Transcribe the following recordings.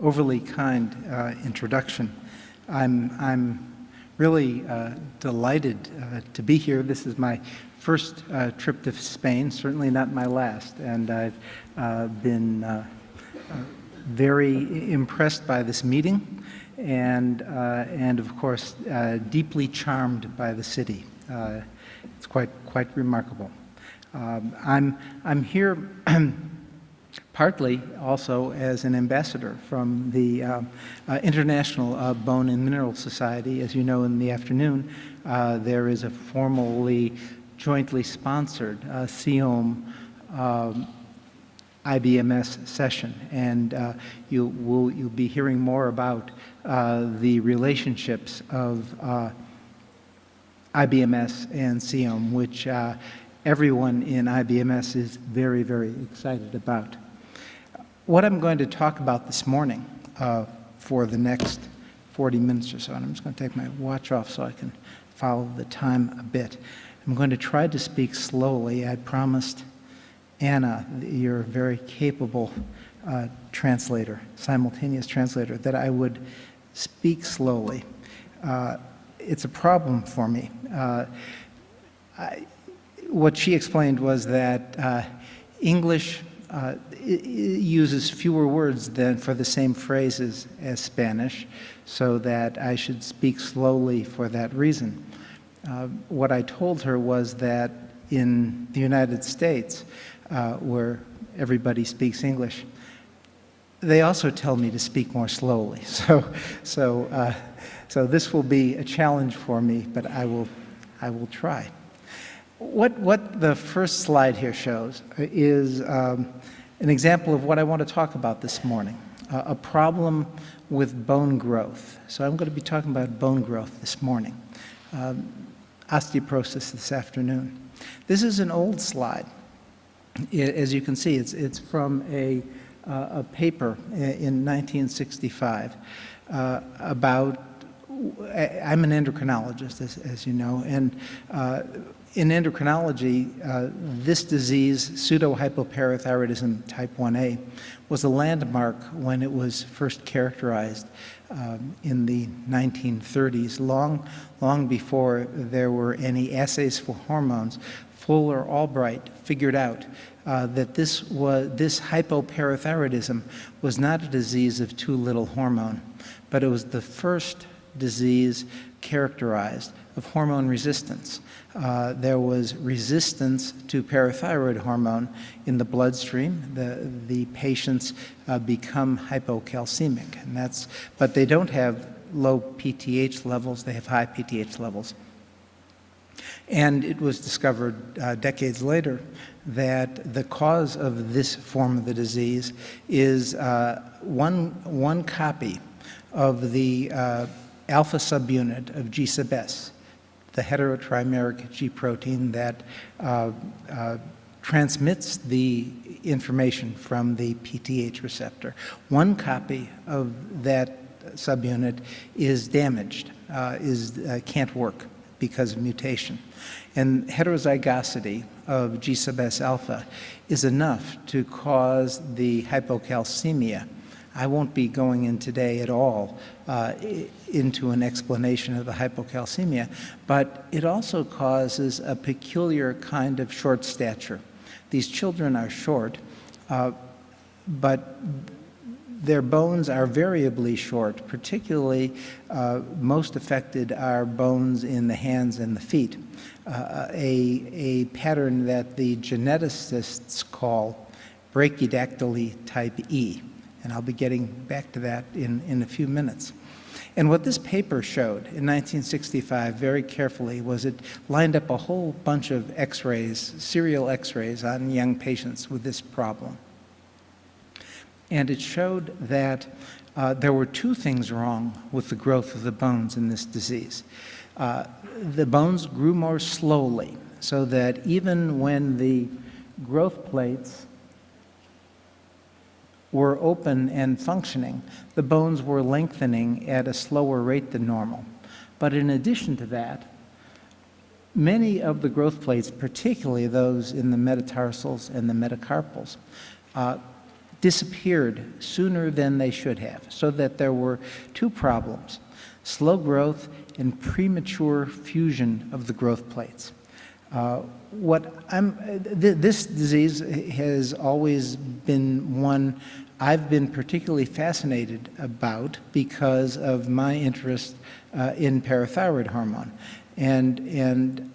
overly kind introduction. I'm really delighted to be here. This is my first trip to Spain, certainly not my last, and I've been very impressed by this meeting, and of course deeply charmed by the city. It's quite remarkable. I'm here partly also as an ambassador from the International Bone and Mineral Society. As you know, in the afternoon there is a formally jointly sponsored CIOM IBMS session, and you'll be hearing more about the relationships of IBMS and CIOM, which everyone in IBMS is very, very excited about. What I'm going to talk about this morning for the next 40 minutes or so, and I'm just going to take my watch off so I can follow the time a bit. I'm going to try to speak slowly. I promised Anna, your very capable translator, simultaneous translator, that I would speak slowly. It's a problem for me. What she explained was that English uses fewer words than for the same phrases as Spanish, so that I should speak slowly for that reason. What I told her was that in the United States, where everybody speaks English, they also tell me to speak more slowly. So this will be a challenge for me, but I will try. What the first slide here shows is an example of what I want to talk about this morning, a problem with bone growth. So I'm going to be talking about bone growth this morning, osteoporosis this afternoon. This is an old slide. As you can see, it's from a paper in 1965 about, I'm an endocrinologist, as you know, and in endocrinology, this disease, pseudohypoparathyroidism type 1A, was a landmark when it was first characterized in the 1930s, long before there were any assays for hormones. Fuller Albright figured out that this hypoparathyroidism was not a disease of too little hormone, but it was the first disease characterized of hormone resistance. There was resistance to parathyroid hormone in the bloodstream. The patients become hypocalcemic, and but they don't have low PTH levels, they have high PTH levels. And it was discovered decades later that the cause of this form of the disease is one copy of the alpha subunit of G sub S, the heterotrimeric G protein that transmits the information from the PTH receptor. One copy of that subunit is damaged, can't work because of mutation. And heterozygosity of G sub S alpha is enough to cause the hypocalcemia. I won't be going in today at all into an explanation of the hypocalcemia, but it also causes a peculiar kind of short stature. These children are short, but their bones are variably short. Particularly, most affected are bones in the hands and the feet, a pattern that the geneticists call brachydactyly type E. And I'll be getting back to that in a few minutes. And what this paper showed in 1965 very carefully was it lined up a whole bunch of x-rays, serial x-rays on young patients with this problem. And it showed that there were two things wrong with the growth of the bones in this disease. The bones grew more slowly, so that even when the growth plates were open and functioning, the bones were lengthening at a slower rate than normal. But in addition to that, many of the growth plates, particularly those in the metatarsals and the metacarpals, disappeared sooner than they should have, so that there were two problems: slow growth and premature fusion of the growth plates. This disease has always been one I've been particularly fascinated about because of my interest in parathyroid hormone. And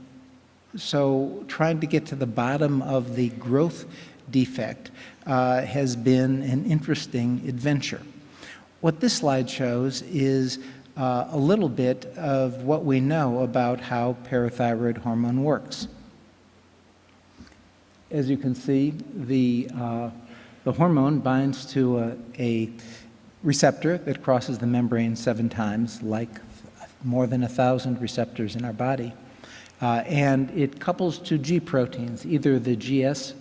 so trying to get to the bottom of the growth defect has been an interesting adventure. What this slide shows is a little bit of what we know about how parathyroid hormone works. As you can see, the hormone binds to a receptor that crosses the membrane 7 times, like more than 1,000 receptors in our body. And it couples to G proteins, either the GS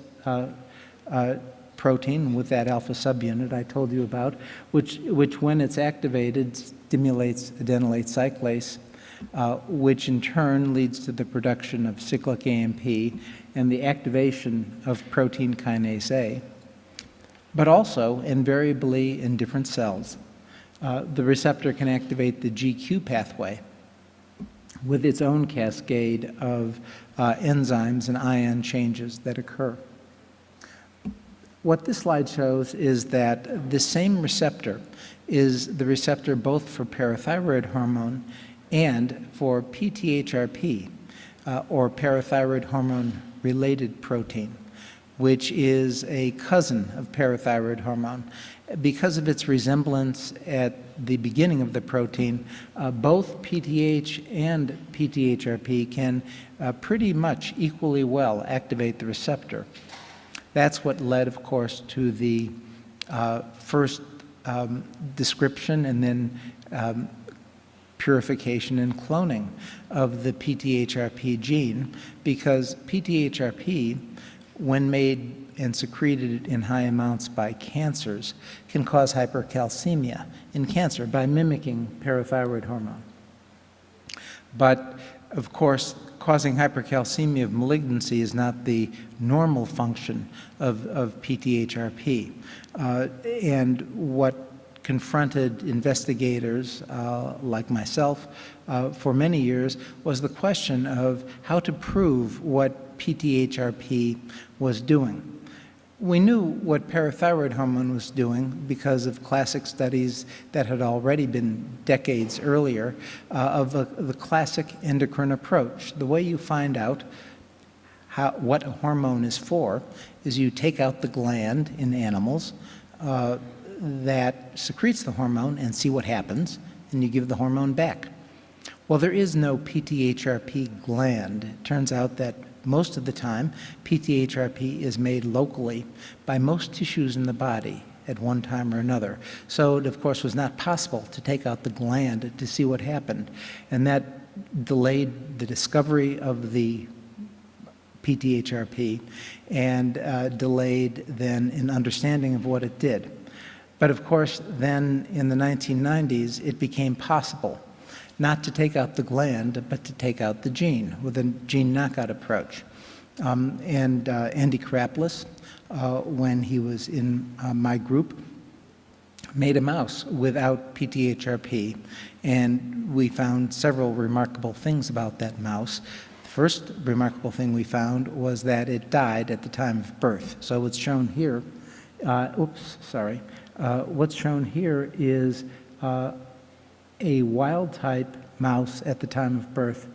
protein with that alpha subunit I told you about, which when it's activated stimulates adenylate cyclase, which in turn leads to the production of cyclic AMP and the activation of protein kinase A. But also, invariably in different cells, the receptor can activate the GQ pathway with its own cascade of enzymes and ion changes that occur. What this slide shows is that the same receptor is the receptor both for parathyroid hormone and for PTHrP, or parathyroid hormone-related protein, which is a cousin of parathyroid hormone. Because of its resemblance at the beginning of the protein, both PTH and PTHrP can pretty much equally well activate the receptor. That's what led, of course, to the first description and then purification and cloning of the PTHrP gene, because PTHrP, when made and secreted in high amounts by cancers, can cause hypercalcemia in cancer by mimicking parathyroid hormone. But, of course, causing hypercalcemia of malignancy is not the normal function of PTHrP. And what confronted investigators like myself for many years was the question of how to prove what PTHrP was doing. We knew what parathyroid hormone was doing because of classic studies that had already been decades earlier of the classic endocrine approach. The way you find out what a hormone is for is you take out the gland in animals that secretes the hormone and see what happens, and you give the hormone back. Well, there is no PTHrP gland. It turns out that most of the time, PTHrP is made locally by most tissues in the body at one time or another. So it, of course, was not possible to take out the gland to see what happened. And that delayed the discovery of the PTHrP and delayed then an understanding of what it did. But, of course, then in the 1990s, it became possible not to take out the gland, but to take out the gene with a gene knockout approach. And Andy Karaplis, when he was in my group, made a mouse without PTHrP, and we found several remarkable things about that mouse. The first remarkable thing we found was that it died at the time of birth. So what's shown here, what's shown here is a wild-type mouse at the time of birth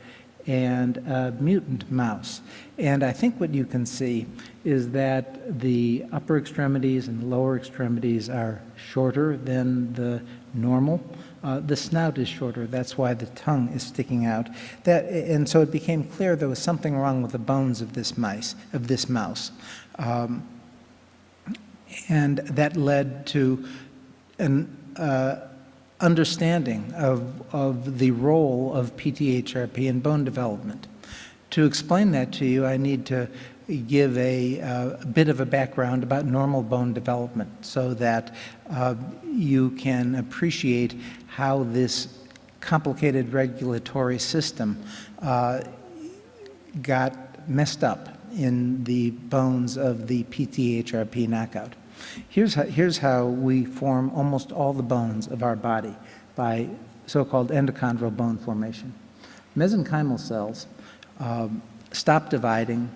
and a mutant mouse. And I think what you can see is that the upper extremities and the lower extremities are shorter than the normal. The snout is shorter. That's why the tongue is sticking out. And so it became clear there was something wrong with the bones of this mouse. And that led to an understanding of the role of PTHrP in bone development. To explain that to you, I need to give a bit of a background about normal bone development so that you can appreciate how this complicated regulatory system got messed up in the bones of the PTHrP knockout. Here's how we form almost all the bones of our body, by so-called endochondral bone formation. Mesenchymal cells stop dividing,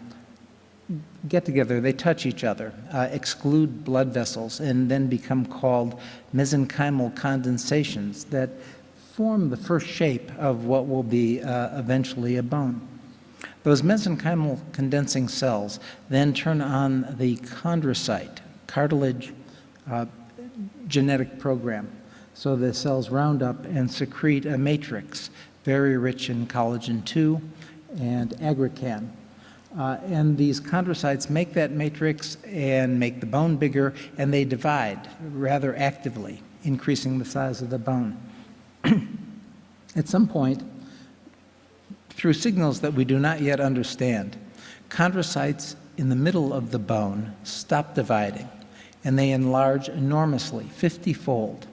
get together, they touch each other, exclude blood vessels, and then become called mesenchymal condensations that form the first shape of what will be eventually a bone. Those mesenchymal condensing cells then turn on the chondrocyte, cartilage genetic program. So the cells round up and secrete a matrix very rich in collagen II and aggrecan. And these chondrocytes make that matrix and make the bone bigger, and they divide rather actively, increasing the size of the bone. At some point, through signals that we do not yet understand, chondrocytes in the middle of the bone stop dividing, and they enlarge enormously, 50-fold.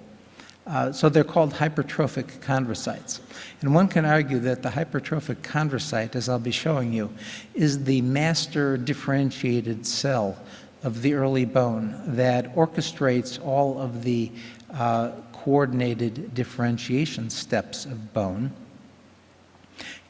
So they're called hypertrophic chondrocytes. And one can argue that the hypertrophic chondrocyte, as I'll be showing you, is the master differentiated cell of the early bone that orchestrates all of the coordinated differentiation steps of bone.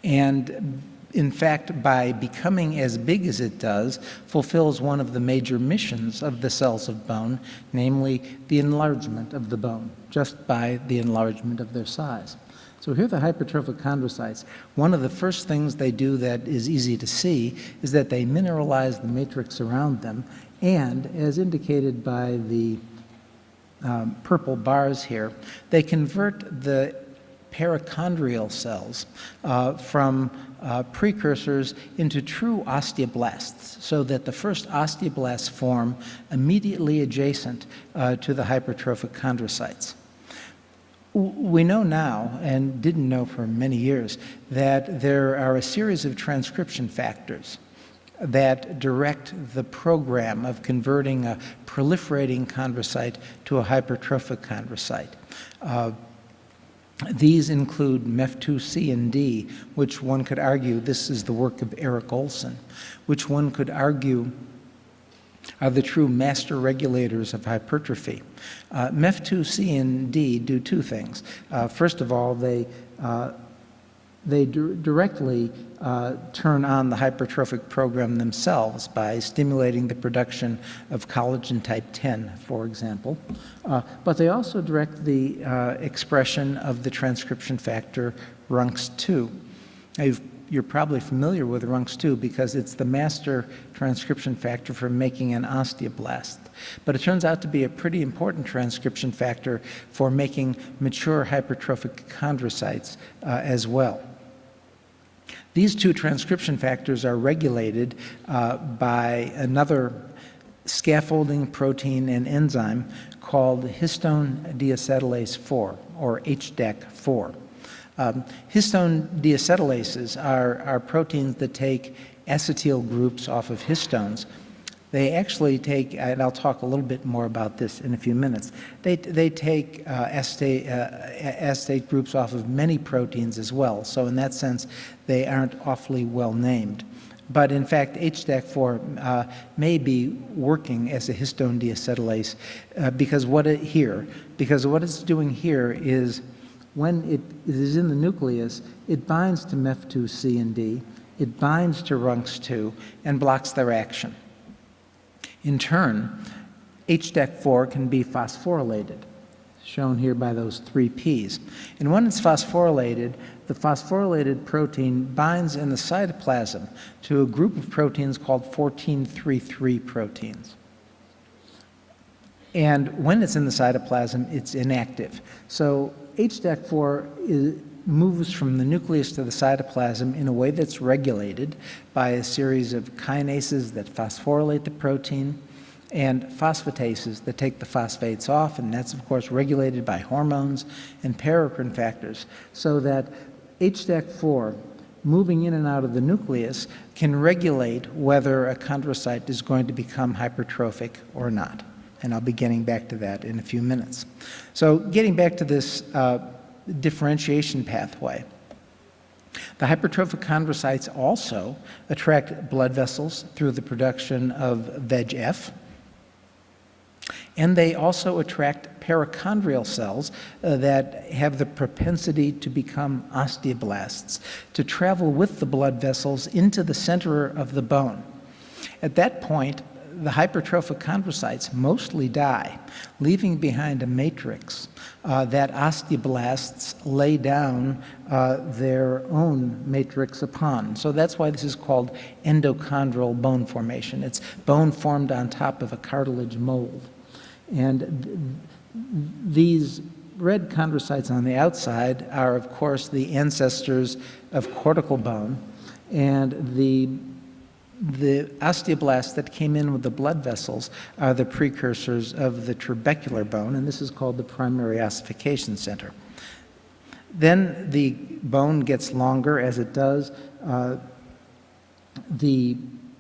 And in fact, by becoming as big as it does, fulfills one of the major missions of the cells of bone, namely the enlargement of the bone, just by the enlargement of their size. So here are the hypertrophic chondrocytes. One of the first things they do that is easy to see is that they mineralize the matrix around them, and as indicated by the purple bars here, they convert the perichondrial cells from precursors into true osteoblasts, so that the first osteoblasts form immediately adjacent to the hypertrophic chondrocytes. We know now, and didn't know for many years, that there are a series of transcription factors that direct the program of converting a proliferating chondrocyte to a hypertrophic chondrocyte. These include MEF2C and D, which one could argue, this is the work of Eric Olson, which one could argue are the true master regulators of hypertrophy. MEF2C and D do two things. First of all, they directly turn on the hypertrophic program themselves by stimulating the production of collagen type 10, for example. But they also direct the expression of the transcription factor RUNX2. You're probably familiar with RUNX2 because it's the master transcription factor for making an osteoblast. But it turns out to be a pretty important transcription factor for making mature hypertrophic chondrocytes as well. These two transcription factors are regulated by another scaffolding protein and enzyme called histone deacetylase 4, or HDAC4. Histone deacetylases are proteins that take acetyl groups off of histones. They actually take, and I'll talk a little bit more about this in a few minutes, they take acetate groups off of many proteins as well. So in that sense, they aren't awfully well named. But in fact, HDAC4 may be working as a histone deacetylase because what it's doing here is when it is in the nucleus, it binds to MEF2C and D, it binds to RUNX2, and blocks their action. In turn, HDAC4 can be phosphorylated, shown here by those 3 Ps. And when it's phosphorylated, the phosphorylated protein binds in the cytoplasm to a group of proteins called 14-3-3 proteins. And when it's in the cytoplasm, it's inactive. So HDAC4 moves from the nucleus to the cytoplasm in a way that's regulated by a series of kinases that phosphorylate the protein and phosphatases that take the phosphates off, and that's of course regulated by hormones and paracrine factors, so that HDAC4 moving in and out of the nucleus can regulate whether a chondrocyte is going to become hypertrophic or not. And I'll be getting back to that in a few minutes. So getting back to this differentiation pathway, the hypertrophic chondrocytes also attract blood vessels through the production of VEGF. And they also attract perichondrial cells that have the propensity to become osteoblasts, to travel with the blood vessels into the center of the bone. At that point, the hypertrophic chondrocytes mostly die, leaving behind a matrix that osteoblasts lay down their own matrix upon. So that's why this is called endochondral bone formation. It's bone formed on top of a cartilage mold. And these red chondrocytes on the outside are, of course, the ancestors of cortical bone, and the osteoblasts that came in with the blood vessels are the precursors of the trabecular bone, and this is called the primary ossification center. Then the bone gets longer as it does. The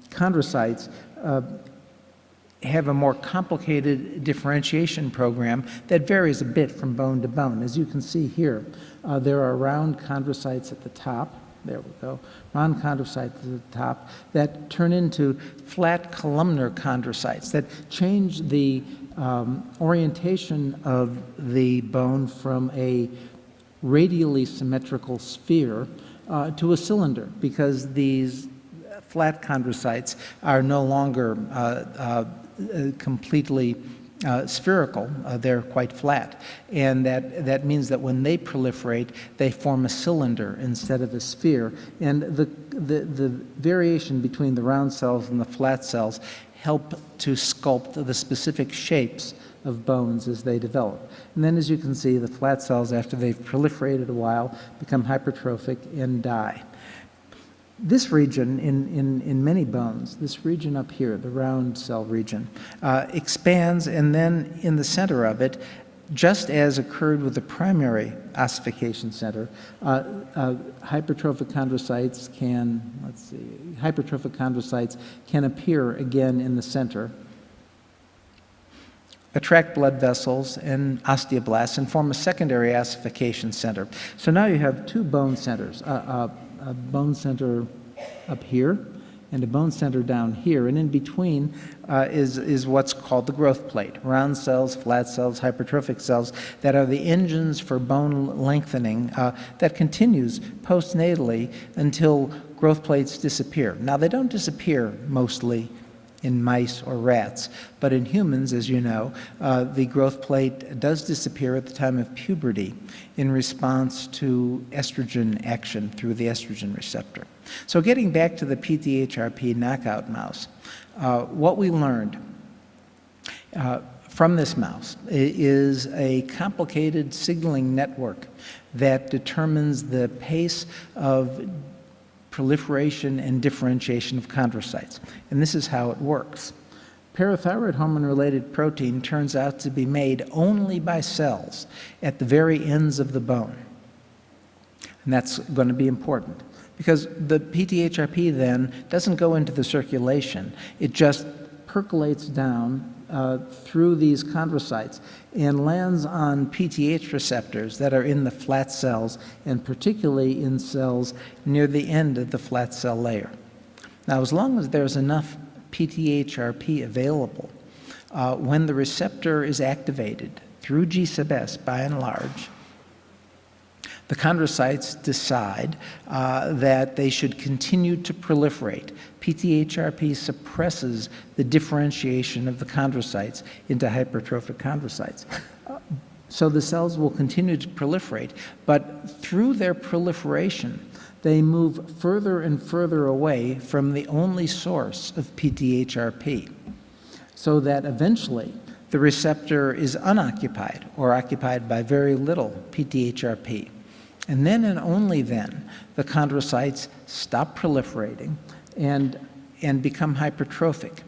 chondrocytes have a more complicated differentiation program that varies a bit from bone to bone. As you can see here, there are round chondrocytes at the top. There we go. Round chondrocytes at the top that turn into flat columnar chondrocytes that change the orientation of the bone from a radially symmetrical sphere to a cylinder, because these flat chondrocytes are no longer completely spherical. They're quite flat, and that means that when they proliferate, they form a cylinder instead of a sphere. And the variation between the round cells and the flat cells help to sculpt the specific shapes of bones as they develop. And then, as you can see, the flat cells, after they've proliferated a while, become hypertrophic and die. This region in many bones, this region up here, the round cell region, expands, and then in the center of it, just as occurred with the primary ossification center, hypertrophic chondrocytes can appear again in the center, attract blood vessels and osteoblasts, and form a secondary ossification center. So now you have two bone centers, a bone center up here and a bone center down here, and in between is what's called the growth plate. Round cells, flat cells, hypertrophic cells that are the engines for bone lengthening that continues postnatally until growth plates disappear. Now, they don't disappear mostly in mice or rats, but in humans, as you know, the growth plate does disappear at the time of puberty in response to estrogen action through the estrogen receptor. So getting back to the PTHRP knockout mouse, what we learned from this mouse is a complicated signaling network that determines the pace of proliferation and differentiation of chondrocytes. And this is how it works. Parathyroid hormone-related protein turns out to be made only by cells at the very ends of the bone. And that's going to be important, because the PTHRP then doesn't go into the circulation. It just percolates down through these chondrocytes and lands on PTH receptors that are in the flat cells, and particularly in cells near the end of the flat cell layer. Now, as long as there's enough PTHRP available, when the receptor is activated through G sub S by and large, the chondrocytes decide that they should continue to proliferate. PTHRP suppresses the differentiation of the chondrocytes into hypertrophic chondrocytes. So the cells will continue to proliferate, but through their proliferation, they move further and further away from the only source of PTHRP, so that eventually the receptor is unoccupied or occupied by very little PTHRP. And then and only then, the chondrocytes stop proliferating and become hypertrophic.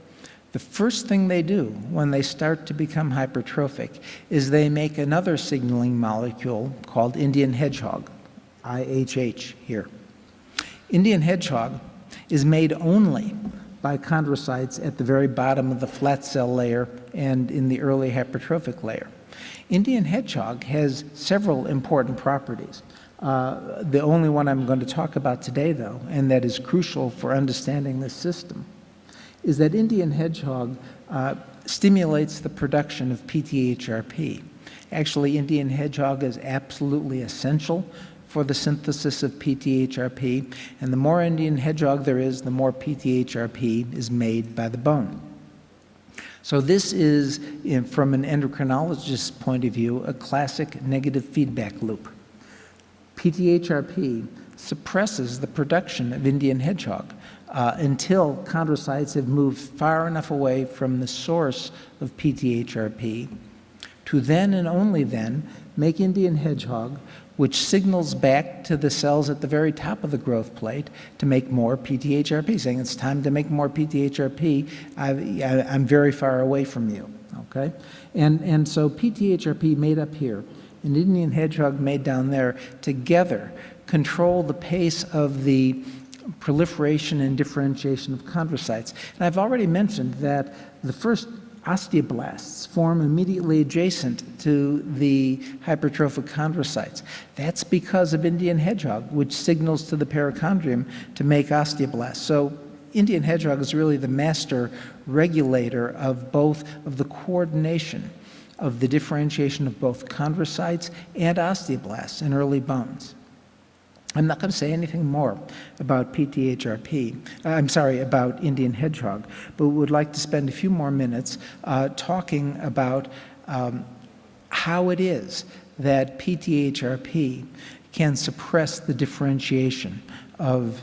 The first thing they do when they start to become hypertrophic is they make another signaling molecule called Indian hedgehog, IHH here. Indian hedgehog is made only by chondrocytes at the very bottom of the flat cell layer and in the early hypertrophic layer. Indian hedgehog has several important properties. The only one I'm going to talk about today, though, and that is crucial for understanding this system, is that Indian hedgehog stimulates the production of PTHRP. Actually, Indian hedgehog is absolutely essential for the synthesis of PTHRP, and the more Indian hedgehog there is, the more PTHRP is made by the bone. So this is, from an endocrinologist's point of view, a classic negative feedback loop. PTHRP suppresses the production of Indian hedgehog until chondrocytes have moved far enough away from the source of PTHRP to then and only then make Indian hedgehog, which signals back to the cells at the very top of the growth plate to make more PTHRP, saying it's time to make more PTHRP, I'm very far away from you, okay? And so PTHRP made up here and Indian hedgehog made down there together control the pace of the proliferation and differentiation of chondrocytes. And I've already mentioned that the first osteoblasts form immediately adjacent to the hypertrophic chondrocytes. That's because of Indian hedgehog, which signals to the perichondrium to make osteoblasts. So Indian hedgehog is really the master regulator of both of the coordination of the differentiation of both chondrocytes and osteoblasts in early bones. I'm not going to say anything more about about Indian hedgehog, but would like to spend a few more minutes talking about how it is that PTHRP can suppress the differentiation of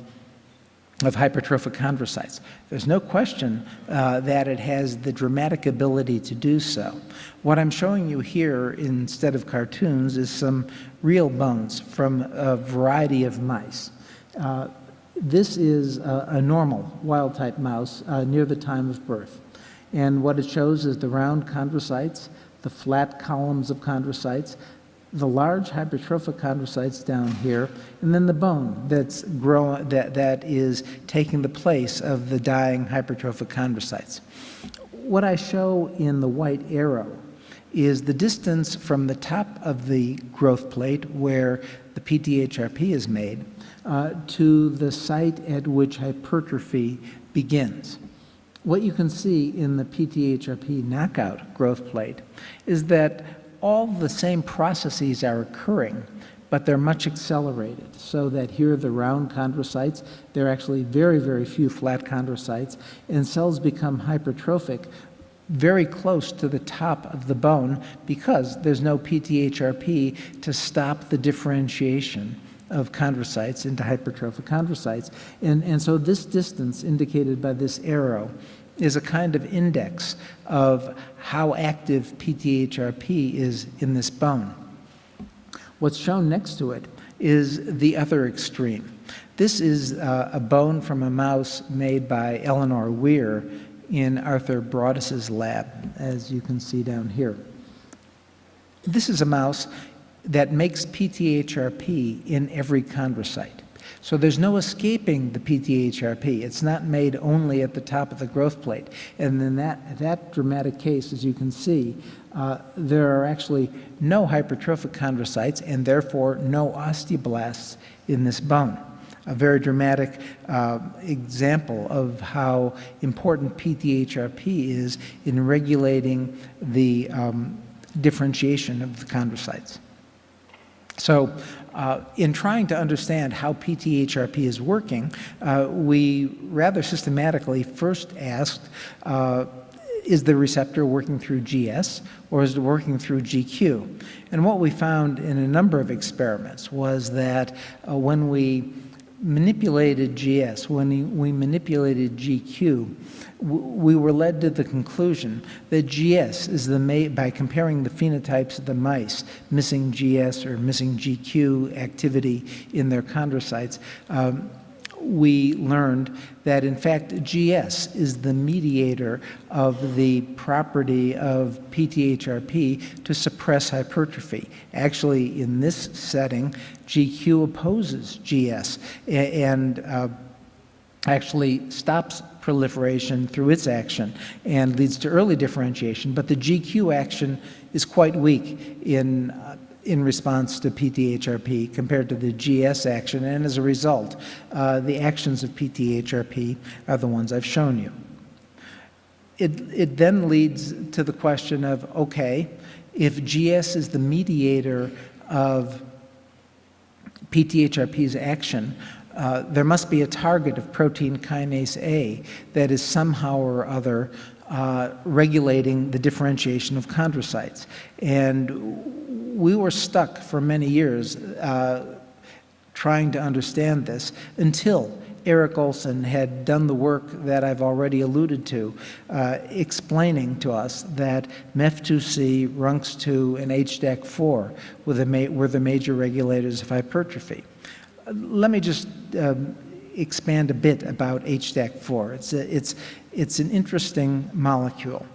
hypertrophic chondrocytes. There's no question that it has the dramatic ability to do so. What I'm showing you here instead of cartoons is some real bones from a variety of mice. This is a normal wild-type mouse near the time of birth. And what it shows is the round chondrocytes, the flat columns of chondrocytes, the large hypertrophic chondrocytes down here, and then the bone that's growing, that is taking the place of the dying hypertrophic chondrocytes. What I show in the white arrow is the distance from the top of the growth plate where the PTHRP is made to the site at which hypertrophy begins. What you can see in the PTHRP knockout growth plate is that all the same processes are occurring, but they're much accelerated, so that here are the round chondrocytes. There are actually very, very few flat chondrocytes, and cells become hypertrophic very close to the top of the bone because there's no PTHRP to stop the differentiation of chondrocytes into hypertrophic chondrocytes. And so this distance indicated by this arrow is a kind of index of how active PTHRP is in this bone. What's shown next to it is the other extreme. This is a bone from a mouse made by Eleanor Weir in Arthur Broadus's lab, as you can see down here. This is a mouse that makes PTHRP in every chondrocyte. So there's no escaping the PTHRP. It's not made only at the top of the growth plate. And in that dramatic case, as you can see, there are actually no hypertrophic chondrocytes and therefore no osteoblasts in this bone. A very dramatic example of how important PTHRP is in regulating the differentiation of the chondrocytes. So in trying to understand how PTHRP is working, we rather systematically first asked, is the receptor working through GS or is it working through GQ? And what we found in a number of experiments was that when we manipulated GS, when we manipulated GQ, we were led to the conclusion that GS is by comparing the phenotypes of the mice missing GS or missing GQ activity in their chondrocytes, we learned that in fact GS is the mediator of the property of PTHRP to suppress hypertrophy. Actually, in this setting, GQ opposes GS and actually stops proliferation through its action and leads to early differentiation, but the GQ action is quite weak in response to PTHRP compared to the GS action, and as a result, the actions of PTHRP are the ones I've shown you. It then leads to the question of, okay, if GS is the mediator of PTHRP's action, there must be a target of protein kinase A that is somehow or other regulating the differentiation of chondrocytes. And we were stuck for many years trying to understand this until Eric Olson had done the work that I've already alluded to, explaining to us that MEF2C, RUNX2, and HDAC4 were the major regulators of hypertrophy. Let me just expand a bit about HDAC4. It's an interesting molecule.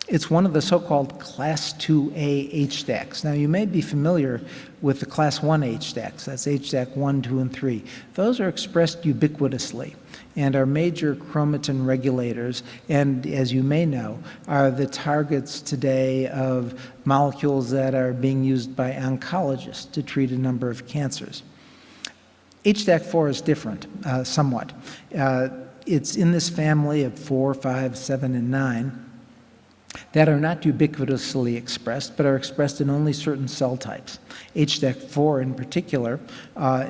It's one of the so-called Class 2A HDACs. Now, you may be familiar with the Class 1 HDACs. That's HDAC 1, 2, and 3. Those are expressed ubiquitously and are major chromatin regulators, and as you may know, are the targets today of molecules that are being used by oncologists to treat a number of cancers. HDAC4 is different, somewhat. It's in this family of 4, 5, 7, and 9 that are not ubiquitously expressed, but are expressed in only certain cell types. HDAC4 in particular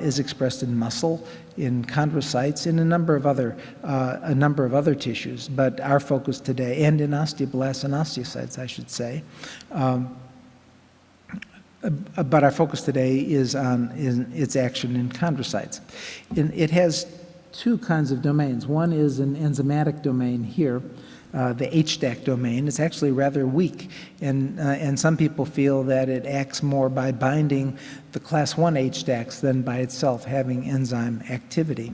is expressed in muscle, in chondrocytes, in a number of other tissues, but our focus today, and in osteoblasts and osteocytes, I should say, but our focus today is on its action in chondrocytes. It has two kinds of domains. One is an enzymatic domain here, the HDAC domain. It's actually rather weak, and some people feel that it acts more by binding the Class 1 HDACs than by itself having enzyme activity.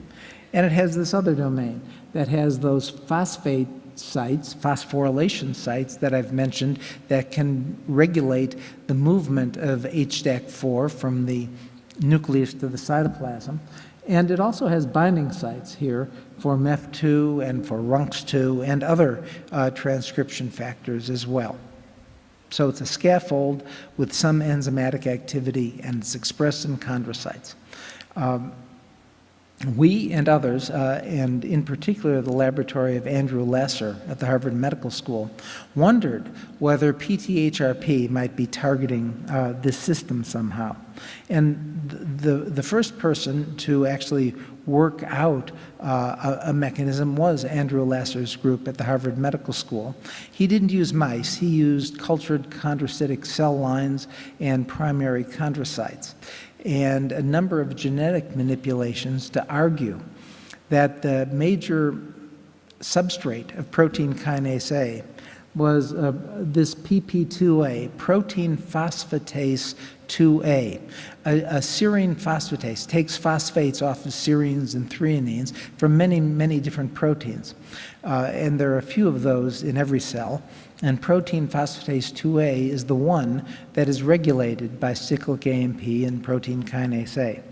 And it has this other domain that has those phosphate sites, phosphorylation sites that I've mentioned that can regulate the movement of HDAC4 from the nucleus to the cytoplasm. And it also has binding sites here for MEF2 and for RUNX2 and other transcription factors as well. So it's a scaffold with some enzymatic activity, and it's expressed in chondrocytes. We and others, and in particular the laboratory of Andrew Lasser at the Harvard Medical School, wondered whether PTHRP might be targeting this system somehow. And the first person to actually work out a mechanism was Andrew Lasser's group at the Harvard Medical School. He didn't use mice. He used cultured chondrocytic cell lines and primary chondrocytes, and a number of genetic manipulations to argue that the major substrate of protein kinase A was this PP2A, protein phosphatase 2A. A serine phosphatase takes phosphates off of serines and threonines from many, many different proteins. And there are a few of those in every cell. And protein phosphatase 2A is the one that is regulated by cyclic AMP and protein kinase A.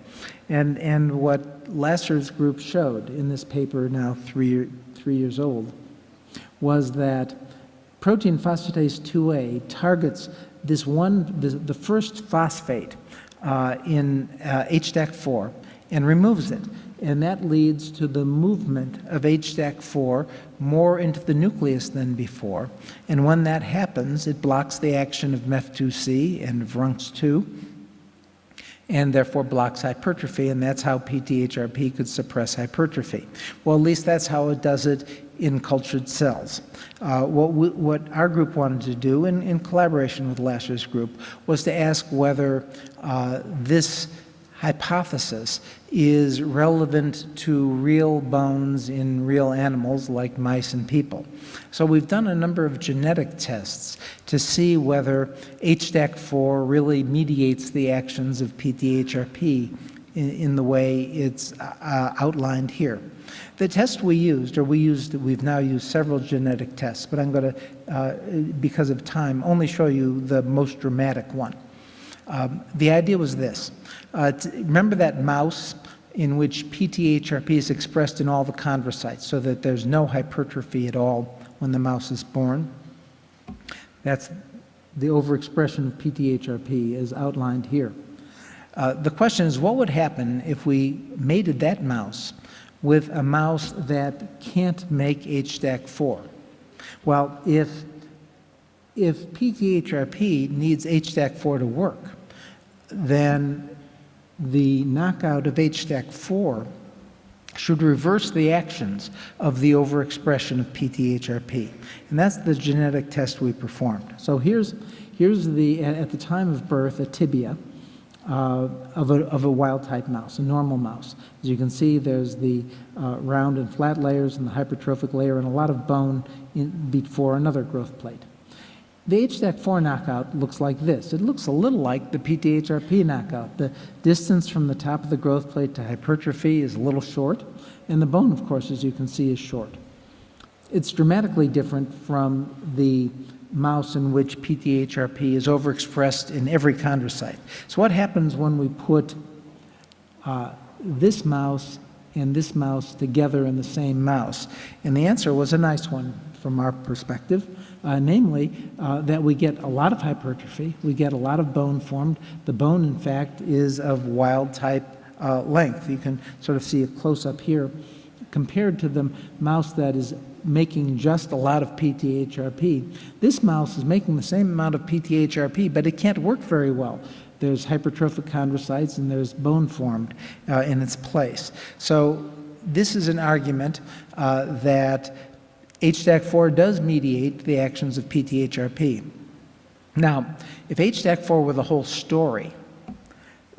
And what Lasser's group showed in this paper, now three years old, was that protein phosphatase 2A targets this one, the first phosphate in HDAC4, and removes it. And that leads to the movement of HDAC4 more into the nucleus than before. And when that happens, it blocks the action of MEF2C and of RUNX2, and therefore blocks hypertrophy, and that's how PTHRP could suppress hypertrophy. Well, at least that's how it does it in cultured cells. What our group wanted to do, in collaboration with Lasser's group, was to ask whether this hypothesis is relevant to real bones in real animals like mice and people. So we've done a number of genetic tests to see whether HDAC4 really mediates the actions of PTHRP in the way it's outlined here. The test we've now used several genetic tests, but I'm going to, because of time, only show you the most dramatic one. The idea was this. Remember that mouse in which PTHRP is expressed in all the chondrocytes so that there's no hypertrophy at all when the mouse is born? That's the overexpression of PTHRP as outlined here. The question is, what would happen if we mated that mouse with a mouse that can't make HDAC4? Well, if PTHRP needs HDAC4 to work, then the knockout of HDAC4 should reverse the actions of the overexpression of PTHRP. And that's the genetic test we performed. So here's the, at the time of birth, a tibia of a wild-type mouse, a normal mouse. As you can see, there's the round and flat layers and the hypertrophic layer and a lot of bone before another growth plate. The HDAC4 knockout looks like this. It looks a little like the PTHRP knockout. The distance from the top of the growth plate to hypertrophy is a little short, and the bone, of course, as you can see, is short. It's dramatically different from the mouse in which PTHRP is overexpressed in every chondrocyte. So what happens when we put this mouse and this mouse together in the same mouse? And the answer was a nice one from our perspective. Namely, that we get a lot of hypertrophy, we get a lot of bone formed. The bone, in fact, is of wild-type length. You can sort of see a close-up here compared to the mouse that is making just a lot of PTHRP. This mouse is making the same amount of PTHRP, but it can't work very well. There's hypertrophic chondrocytes and there's bone formed in its place. So this is an argument that HDAC4 does mediate the actions of PTHRP. Now, if HDAC4 were the whole story,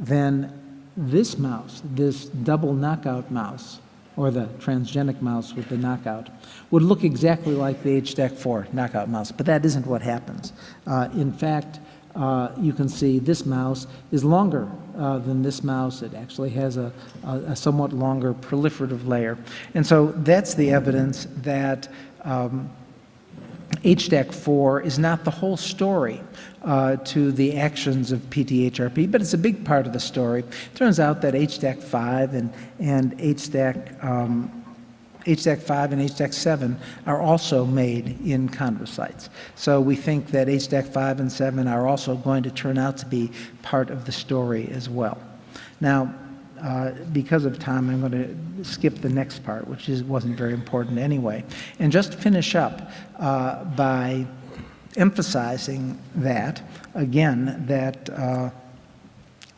then this mouse, this double knockout mouse, or the transgenic mouse with the knockout, would look exactly like the HDAC4 knockout mouse, but that isn't what happens. In fact, you can see this mouse is longer than this mouse. It actually has a somewhat longer proliferative layer. And so that's the evidence that HDAC4 is not the whole story to the actions of PTHRP, but it's a big part of the story. It turns out that HDAC5 and HDAC7 are also made in chondrocytes. So we think that HDAC5 and 7 are also going to turn out to be part of the story as well. Now, because of time, I'm going to skip the next part, which wasn't very important anyway, and just finish up by emphasizing that, again, that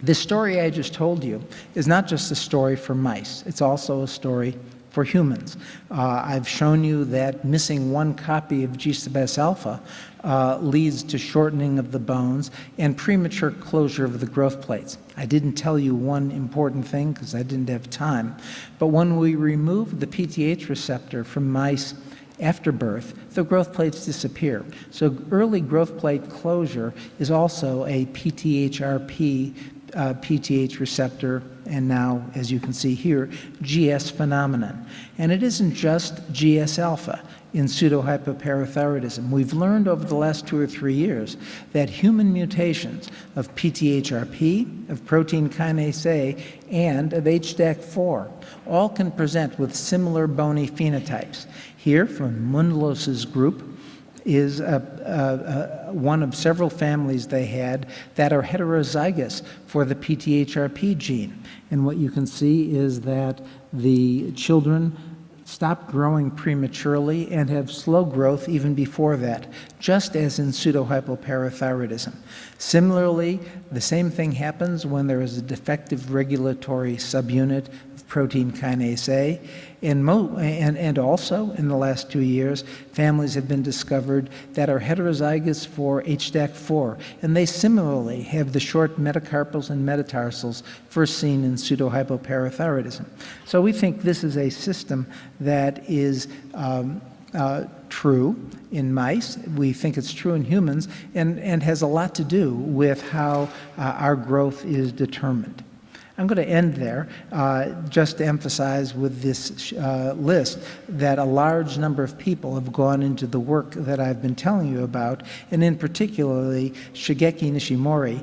this story I just told you is not just a story for mice. It's also a story for humans. I've shown you that missing one copy of G-Sub-S alpha leads to shortening of the bones and premature closure of the growth plates. I didn't tell you one important thing because I didn't have time, but when we remove the PTH receptor from mice after birth, the growth plates disappear. So early growth plate closure is also a PTHRP PTH receptor, and now, as you can see here, GS phenomenon. And it isn't just GS alpha in pseudohypoparathyroidism. We've learned over the last 2 or 3 years that human mutations of PTHRP, of protein kinase A, and of HDAC4 all can present with similar bony phenotypes. Here, from Mundlos's group, is one of several families they had that are heterozygous for the PTHRP gene. And what you can see is that the children stop growing prematurely and have slow growth even before that, just as in pseudohypoparathyroidism. Similarly, the same thing happens when there is a defective regulatory subunit of protein kinase A. And also, in the last 2 years, families have been discovered that are heterozygous for HDAC4, and they similarly have the short metacarpals and metatarsals first seen in pseudohypoparathyroidism. So we think this is a system that is true in mice. We think it's true in humans, and has a lot to do with how our growth is determined. I'm going to end there, just to emphasize with this list that a large number of people have gone into the work that I've been telling you about, and in particularly Shigeki Nishimori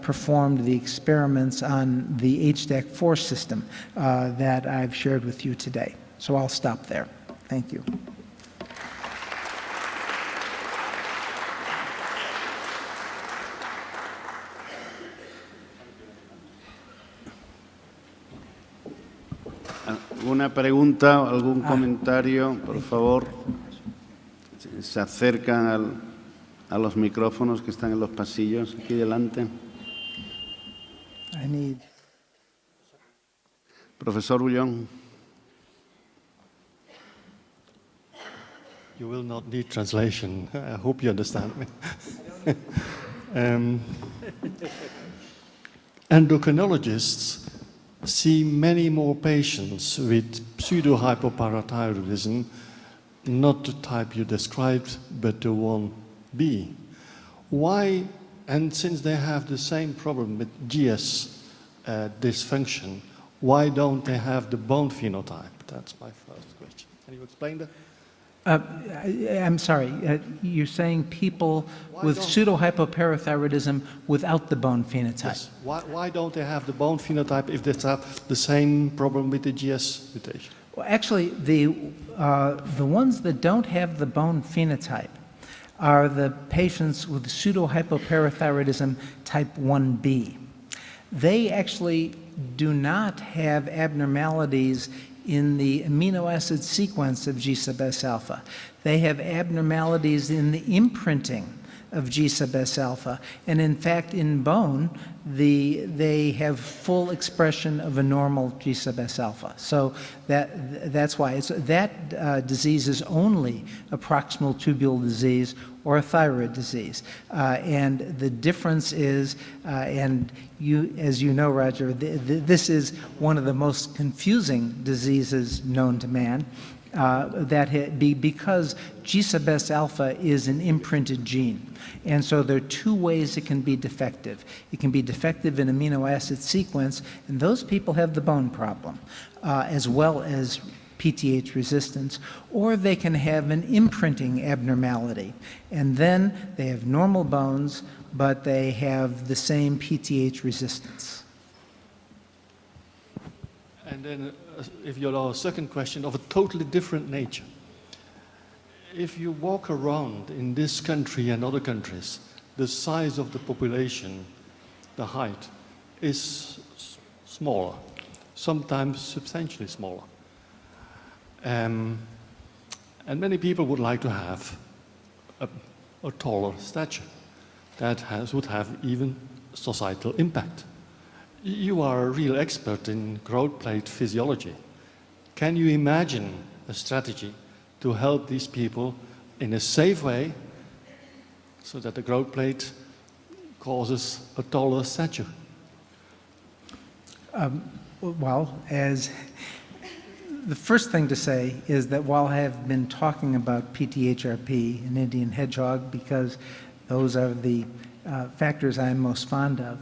performed the experiments on the HDAC4 system that I've shared with you today. So I'll stop there. Thank you. ¿Alguna pregunta, algún comentario, por favor? se acercan a los micrófonos que están en los pasillos aquí delante. Profesor Ullón. You will not need translation. I hope you understand me. Endocrinologists see many more patients with pseudo-hypoparathyroidism, not the type you described, but the 1B. Why, and since they have the same problem with GS dysfunction, why don't they have the bone phenotype? That's my first question. Can you explain that? I'm sorry, you're saying people with pseudo-hypoparathyroidism without the bone phenotype? Yes. Why don't they have the bone phenotype if they have the same problem with the GS mutation? Well, actually, the ones that don't have the bone phenotype are the patients with pseudo-hypoparathyroidism type 1B. They actually do not have abnormalities in the amino acid sequence of G sub S alpha. They have abnormalities in the imprinting of G sub S alpha. And in fact, in bone, they have full expression of a normal G sub S alpha. So that's why. That disease is only a proximal tubule disease or a thyroid disease. And the difference is, and you, as you know, Roger, this is one of the most confusing diseases known to man. Because G sub S alpha is an imprinted gene. And so there are two ways it can be defective. It can be defective in amino acid sequence, and those people have the bone problem, as well as PTH resistance, or they can have an imprinting abnormality. And then they have normal bones, but they have the same PTH resistance. And then, if you allow a second question of a totally different nature. If you walk around in this country and other countries, the size of the population, the height, is smaller, sometimes substantially smaller. And many people would like to have a taller stature that would have even societal impact. You are a real expert in growth plate physiology. Can you imagine a strategy to help these people in a safe way so that the growth plate causes a taller stature? Well, as the first thing to say is that while I have been talking about PTHRP and Indian hedgehog, because those are the factors I'm most fond of,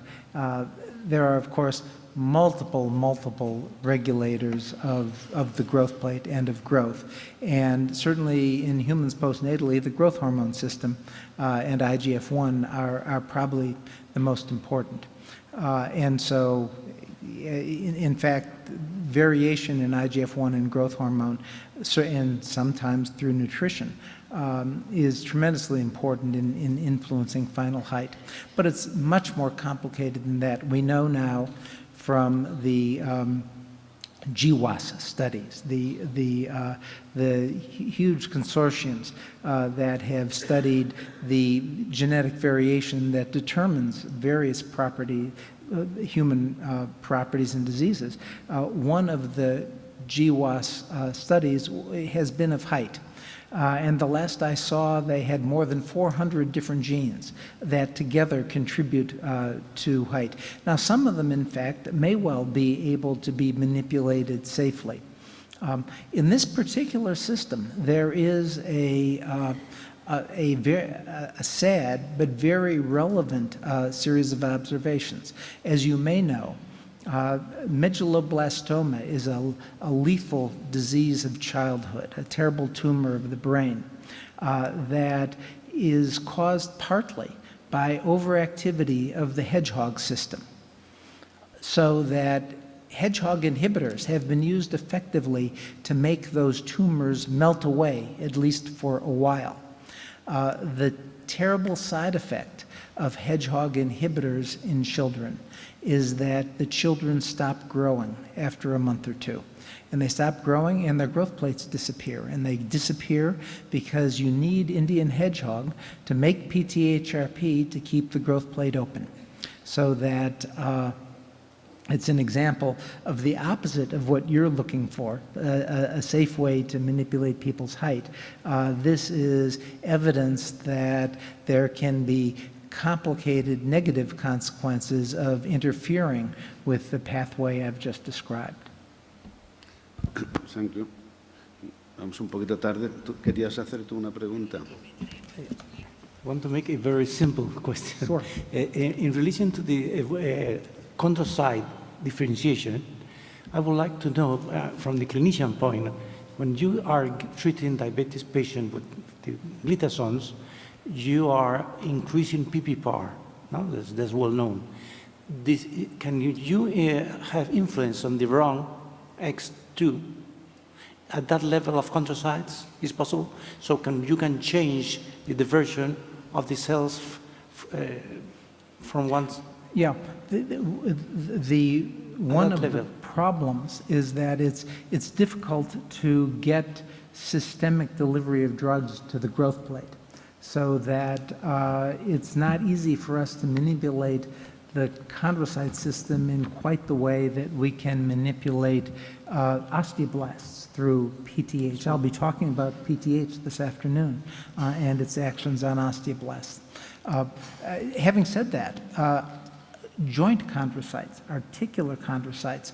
there are, of course, multiple regulators of the growth plate and of growth. And certainly in humans postnatally, the growth hormone system and IGF-1 are probably the most important. And so, in fact, variation in IGF-1 and growth hormone, and sometimes through nutrition, is tremendously important in influencing final height. But it's much more complicated than that. We know now from the GWAS studies, the huge consortiums that have studied the genetic variation that determines various human properties and diseases. One of the GWAS studies has been of height. And the last I saw, they had more than 400 different genes that together contribute to height. Now, some of them, in fact, may well be able to be manipulated safely. In this particular system, there is a sad but very relevant series of observations. As you may know, medulloblastoma is a lethal disease of childhood, a terrible tumor of the brain that is caused partly by overactivity of the hedgehog system, so that hedgehog inhibitors have been used effectively to make those tumors melt away, at least for a while. The terrible side effect of hedgehog inhibitors in children is that the children stop growing after a month or two. And they stop growing and their growth plates disappear. And they disappear because you need Indian hedgehog to make PTHRP to keep the growth plate open. So that it's an example of the opposite of what you're looking for, a safe way to manipulate people's height. This is evidence that there can be complicated negative consequences of interfering with the pathway I've just described. Thank you. Vamos un poquito tarde. ¿Tú querías hacer tú una pregunta? I want to make a very simple question. Sure. In relation to the chondrocyte differentiation, I would like to know from the clinician point, when you are treating diabetes patients with the glitazones, you are increasing PPAR. No? That's well known. Can you have influence on the wrong X2 at that level of chondrocytes? Is possible? So you can change the diversion of the cells from one. Yeah, one of the problems is that it's difficult to get systemic delivery of drugs to the growth plate, so that it's not easy for us to manipulate the chondrocyte system in quite the way that we can manipulate osteoblasts through PTH. I'll be talking about PTH this afternoon and its actions on osteoblasts. Having said that, joint chondrocytes, articular chondrocytes,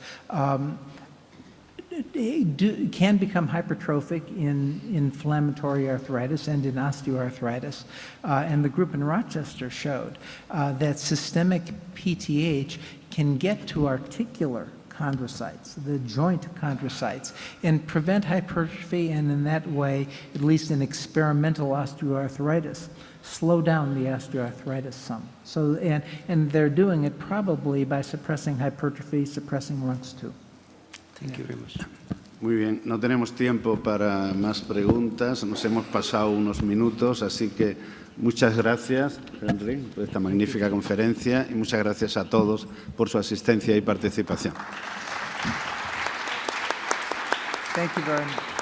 can become hypertrophic in inflammatory arthritis and in osteoarthritis. And the group in Rochester showed that systemic PTH can get to articular chondrocytes, the joint chondrocytes, and prevent hypertrophy, and in that way, at least in experimental osteoarthritis, slow down the osteoarthritis some. So, and they're doing it probably by suppressing hypertrophy, suppressing RUNX2. Thank you very much. Muy bien, no tenemos tiempo para más preguntas, nos hemos pasado unos minutos, así que muchas gracias, Henry, por esta magnífica conferencia y muchas gracias a todos por su asistencia y participación. Thank you very much.